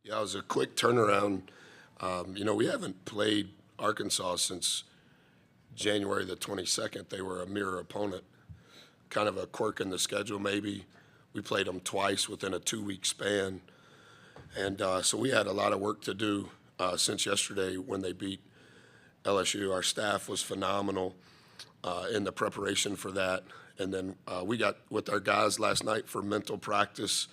Yeah, it was a quick turnaround. We haven't played Arkansas since January the 22nd. They were a mirror opponent, kind of a quirk in the schedule maybe. We played them twice within a 2-week span. And so we had a lot of work to do since yesterday when they beat LSU. Our staff was phenomenal in the preparation for that. And then we got with our guys last night for mental practice,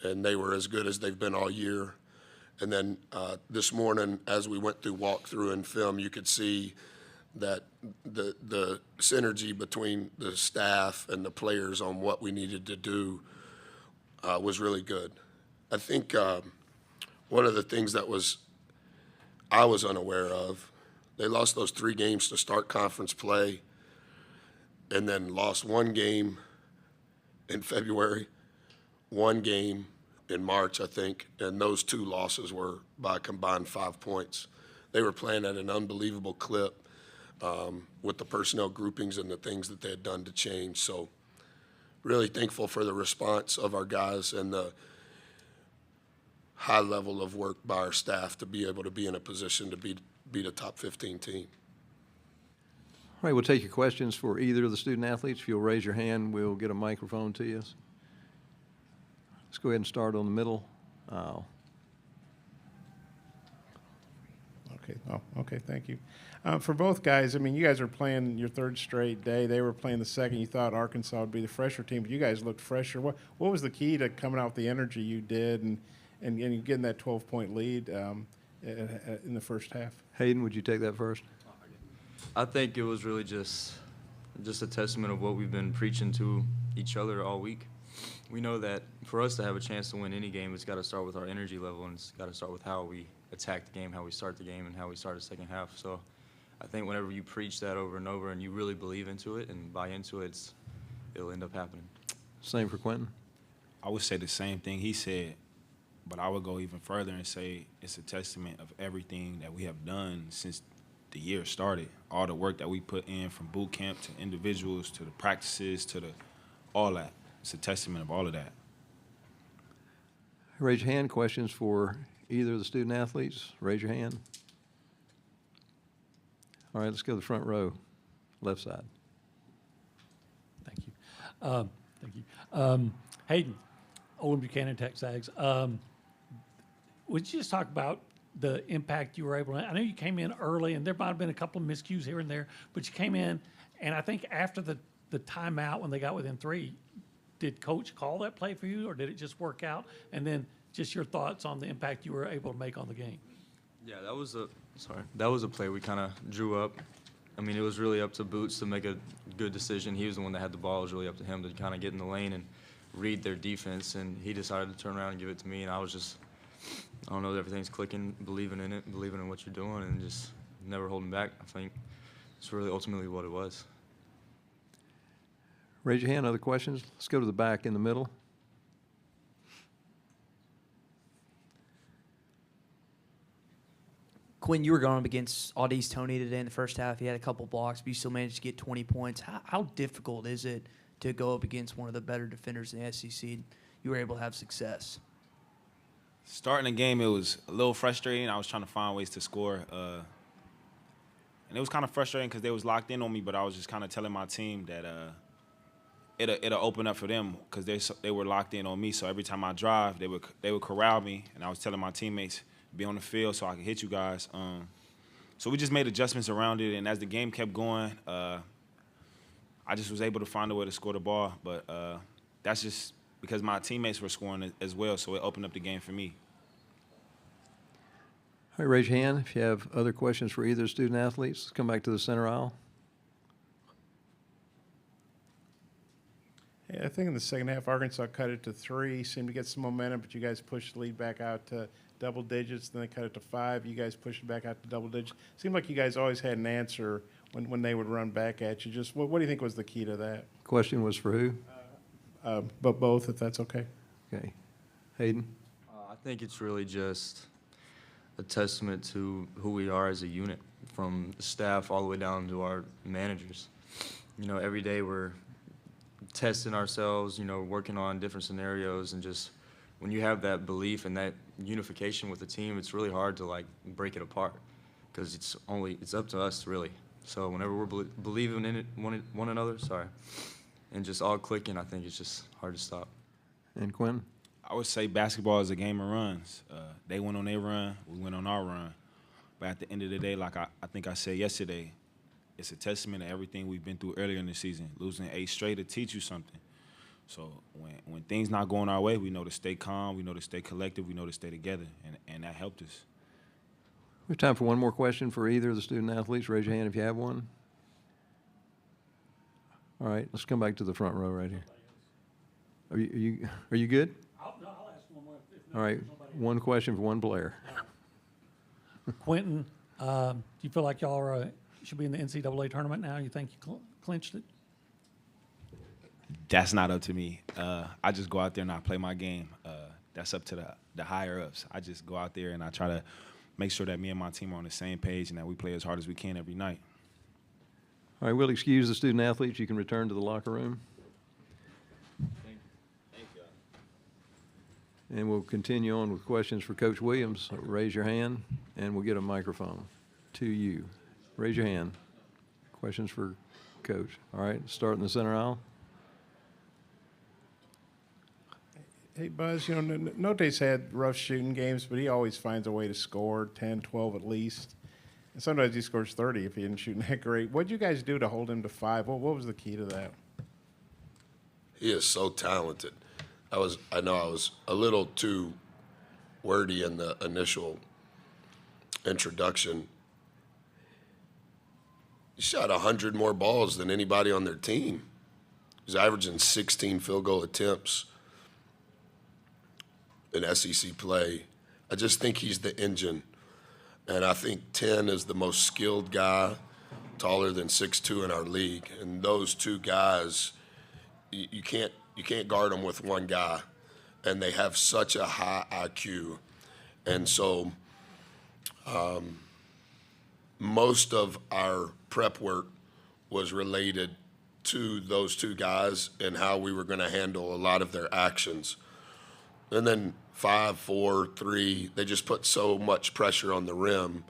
and they were as good as they've been all year. And then this morning, as we went through walkthrough and film, you could see that the synergy between the staff and the players on what we needed to do was really good. I think one of the things that I was unaware of, they lost those 3 games to start conference play and then lost 1 game in February, 1 game in March, I think, and those 2 losses were by a combined 5 points. They were playing at an unbelievable clip with the personnel groupings and the things that they had done to change. So really thankful for the response of our guys and the high level of work by our staff to be able to be in a position to beat a top 15 team. All right, we'll take your questions for either of the student athletes. If you'll raise your hand, we'll get a microphone to you. Let's go ahead and start on the middle aisle. Okay, thank you. For both guys, I mean, you guys are playing your 3rd straight day. They were playing the 2nd. You thought Arkansas would be the fresher team, but you guys looked fresher. What was the key to coming out with the energy you did and getting that 12-point lead in the first half? Hayden, would you take that first? I think it was really just a testament of what we've been preaching to each other all week. We know that for us to have a chance to win any game, it's got to start with our energy level, and it's got to start with how we attack the game, how we start the game, and how we start the second half. So I think whenever you preach that over and over and you really believe into it and buy into it, it'll end up happening. Same for Quentin. I would say the same thing he said, but I would go even further and say it's a testament of everything that we have done since the year started. All the work that we put in, from boot camp to individuals to the practices to all that. It's a testament of all of that. Raise your hand. Questions for either of the student athletes? Raise your hand. All right, let's go to the front row, left side. Thank you. Thank you. Hayden, Owen Buchanan, Tech Zags. Would you just talk about the impact you were able to? I know you came in early, and there might have been a couple of miscues here and there, but you came in, and I think after the timeout when they got within 3, did Coach call that play for you, or did it just work out? And then just your thoughts on the impact you were able to make on the game. Yeah, that was a play we kind of drew up. I mean, it was really up to Boots to make a good decision. He was the one that had the ball. It was really up to him to kind of get in the lane and read their defense, and he decided to turn around and give it to me, and I was just, I don't know, everything's clicking, believing in it, believing in what you're doing, and just never holding back. I think it's really ultimately what it was. Raise your hand. Other questions? Let's go to the back in the middle. Quinn, you were going up against Aggies Tony today in the first half. He had a couple blocks, but you still managed to get 20 points. How difficult is it to go up against one of the better defenders in the SEC? You were able to have success. Starting the game, it was a little frustrating. I was trying to find ways to score. And it was kind of frustrating because they was locked in on me, but I was just kind of telling my team that it'll open up for them because they were locked in on me. So every time I drive, they would corral me, and I was telling my teammates be on the field so I could hit you guys. So we just made adjustments around it, and as the game kept going, I just was able to find a way to score the ball. But that's just because my teammates were scoring as well, so it opened up the game for me. All right, raise your hand if you have other questions for either student athletes. Let's come back to the center aisle. Yeah, I think in the second half, Arkansas cut it to 3, seemed to get some momentum, but you guys pushed the lead back out to double digits. Then they cut it to 5. You guys pushed it back out to double digits. Seemed like you guys always had an answer when they would run back at you. Just what do you think was the key to that? Question was for who? But both, if that's okay. Okay. Hayden? I think it's really just a testament to who we are as a unit, from the staff all the way down to our managers. You know, every day we're testing ourselves, you know, working on different scenarios, and just when you have that belief and that unification with the team, it's really hard to like break it apart because it's up to us really. So whenever we're believing in it, one another, and just all clicking, I think it's just hard to stop. And Quinn? I would say basketball is a game of runs. They went on their run, we went on our run. But at the end of the day, like I think I said yesterday, it's a testament to everything we've been through earlier in the season. Losing 8 straight to teach you something. So when things not going our way, we know to stay calm, we know to stay collective, we know to stay together, and that helped us. We have time for one more question for either of the student athletes. Raise your hand if you have one. All right, let's come back to the front row right here. Are you good? I'll ask one more. All right, one question for one player. Quentin, do you feel like y'all should be in the NCAA tournament now? You think you clinched it? That's not up to me. I just go out there and I play my game. That's up to the higher ups. I just go out there and I try to make sure that me and my team are on the same page and that we play as hard as we can every night. All right, we'll excuse the student athletes. You can return to the locker room. Thank you. And we'll continue on with questions for Coach Williams. Raise your hand, and we'll get a microphone to you. Raise your hand. Questions for Coach. All right, start in the center aisle. Hey, Buzz, you know, Note's had rough shooting games, but he always finds a way to score 10, 12 at least. And sometimes he scores 30 if he isn't shooting that great. What did you guys do to hold him to 5? What was the key to that? He is so talented. I know I was a little too wordy in the initial introduction. He shot 100 more balls than anybody on their team. He's averaging 16 field goal attempts in SEC play. I just think he's the engine. And I think 10 is the most skilled guy, taller than 6'2" in our league. And those two guys, you can't guard them with one guy. And they have such a high IQ. And so most of our prep work was related to those two guys and how we were going to handle a lot of their actions. And then 5, 4, 3, they just put so much pressure on the rim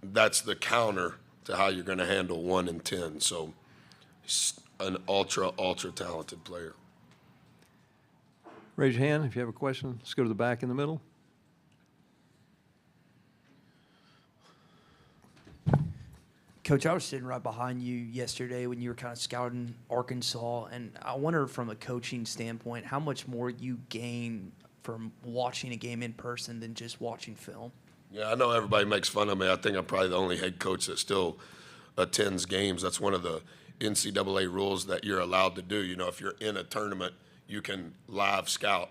that's the counter to how you're going to handle 1 and 10. So he's an ultra talented player. Raise your hand if you have a question. Let's go to the back in the middle. Coach, I was sitting right behind you yesterday when you were kind of scouting Arkansas, and I wonder from a coaching standpoint how much more you gain from watching a game in person than just watching film. Yeah, I know everybody makes fun of me. I think I'm probably the only head coach that still attends games. That's one of the NCAA rules that you're allowed to do. You know, if you're in a tournament, you can live scout.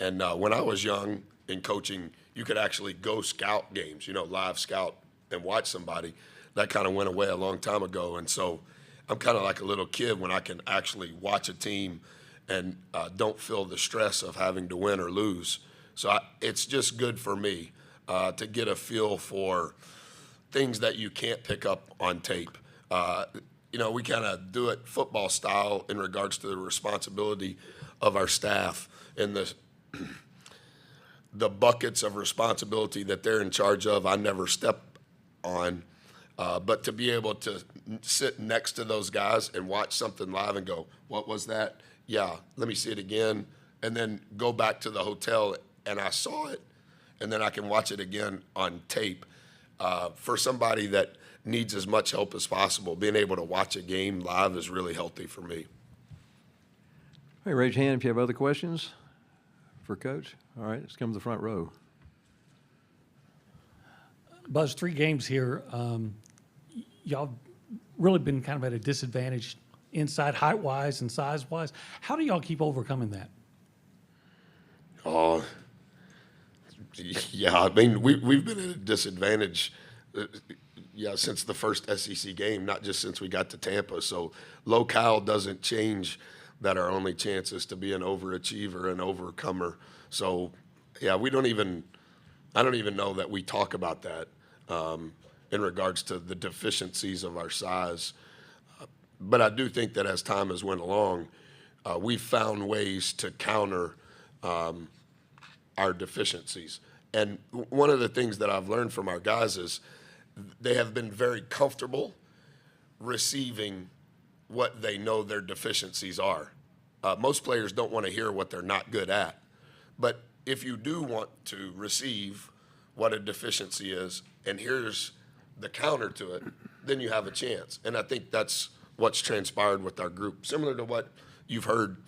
And when I was young in coaching, you could actually go scout games, live scout and watch somebody. That kind of went away a long time ago. And so I'm kind of like a little kid when I can actually watch a team and don't feel the stress of having to win or lose. So it's just good for me to get a feel for things that you can't pick up on tape. We kind of do it football style in regards to the responsibility of our staff and the buckets of responsibility that they're in charge of. I never step on. But to be able to sit next to those guys and watch something live and go, what was that? Yeah, let me see it again. And then go back to the hotel and I saw it. And then I can watch it again on tape. For somebody that needs as much help as possible, being able to watch a game live is really healthy for me. Hey, raise your hand if you have other questions for Coach. All right, let's come to the front row. Buzz, 3 games here. Y'all really been kind of at a disadvantage inside height-wise and size-wise. How do y'all keep overcoming that? Oh, yeah. I mean, we've been at a disadvantage, since the first SEC game, not just since we got to Tampa. So locale doesn't change that our only chance is to be an overachiever and overcomer. So, yeah, I don't even know that we talk about that in regards to the deficiencies of our size. But I do think that as time has went along, we've found ways to counter our deficiencies. And one of the things that I've learned from our guys is they have been very comfortable receiving what they know their deficiencies are. Most players don't want to hear what they're not good at. But if you do want to receive what a deficiency is, and here's the counter to it, then you have a chance. And I think that's what's transpired with our group. Similar to what you've heard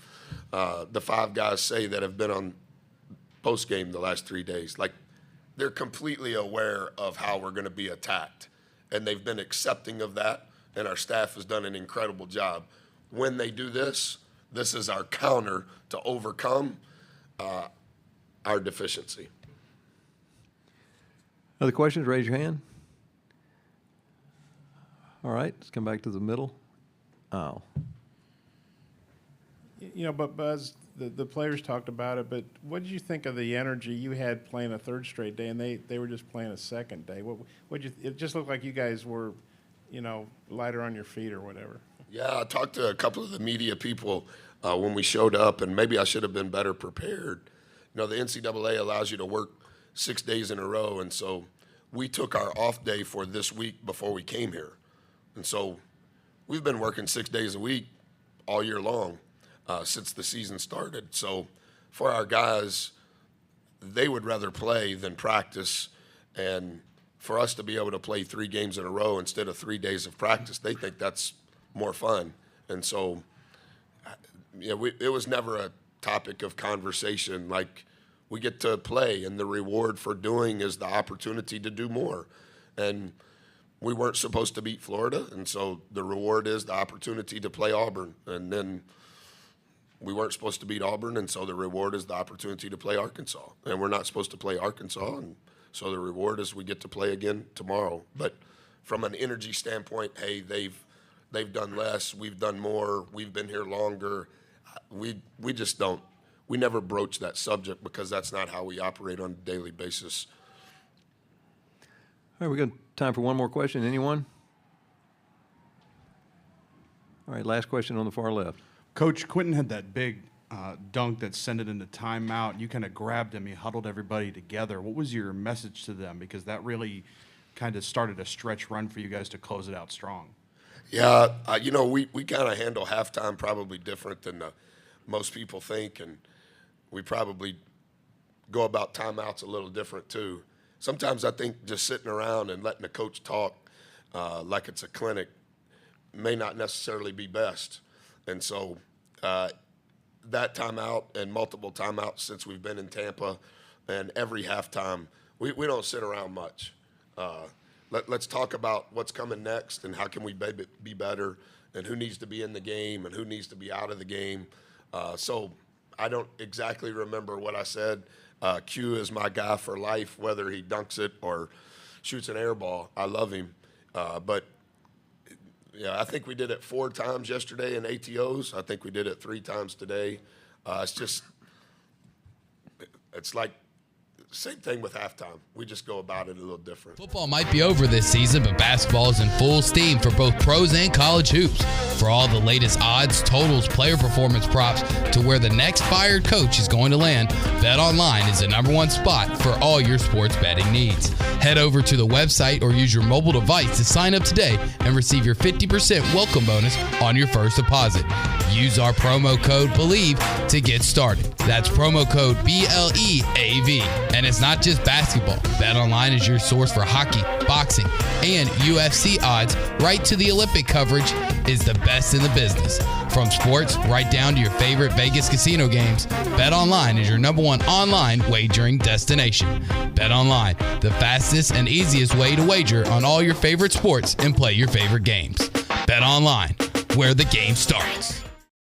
the 5 guys say that have been on post-game the last 3 days. Like, they're completely aware of how we're going to be attacked, and they've been accepting of that, and our staff has done an incredible job. When they do this, this is our counter to overcome our deficiency. Other questions? Raise your hand. All right, let's come back to the middle aisle. You know, but Buzz, the players talked about it, but what did you think of the energy you had playing a third straight day, and they were just playing a second day? It just looked like you guys were, you know, lighter on your feet or whatever. Yeah, I talked to a couple of the media people when we showed up, and maybe I should have been better prepared. You know, the NCAA allows you to work 6 days in a row, and so we took our off day for this week before we came here. And so we've been working 6 days a week all year long since the season started. So for our guys, they would rather play than practice. And for us to be able to play 3 games in a row instead of 3 days of practice, they think that's more fun. And so, it was never a topic of conversation. Like, we get to play, and the reward for doing is the opportunity to do more. And we weren't supposed to beat Florida, and so the reward is the opportunity to play Auburn. And then we weren't supposed to beat Auburn, and so the reward is the opportunity to play Arkansas. And we're not supposed to play Arkansas, and so the reward is we get to play again tomorrow. But from an energy standpoint, hey, they've done less, we've done more, we've been here longer. We just don't. We never broach that subject because that's not how we operate on a daily basis. All right, we got time for one more question. Anyone? All right, last question on the far left. Coach, Quentin had that big dunk that sent it into timeout. You kind of grabbed him. You huddled everybody together. What was your message to them? Because that really kind of started a stretch run for you guys to close it out strong. Yeah, we kind of handle halftime probably different than most people think, and we probably go about timeouts a little different too. Sometimes I think just sitting around and letting the coach talk like it's a clinic may not necessarily be best. And so that timeout and multiple timeouts since we've been in Tampa and every halftime, we don't sit around much. Let's talk about what's coming next and how can we be better and who needs to be in the game and who needs to be out of the game. So I don't exactly remember what I said. Q is my guy for life, whether he dunks it or shoots an air ball. I love him. But I think we did it 4 times yesterday in ATOs. I think we did it 3 times today. It's like same thing with halftime. We just go about it a little different. Football might be over this season, but basketball is in full steam for both pros and college hoops. For all the latest odds, totals, player performance props, to where the next fired coach is going to land, BetOnline is the #1 spot for all your sports betting needs. Head over to the website or use your mobile device to sign up today and receive your 50% welcome bonus on your first deposit. Use our promo code BELIEVE to get started. That's promo code BLEAV. And it's not just basketball. BetOnline is your source for hockey, boxing, and UFC odds, right to the Olympic coverage, is the best in the business. From sports right down to your favorite Vegas casino games, BetOnline is your #1 online wagering destination. BetOnline, the fastest and easiest way to wager on all your favorite sports and play your favorite games. BetOnline, where the game starts.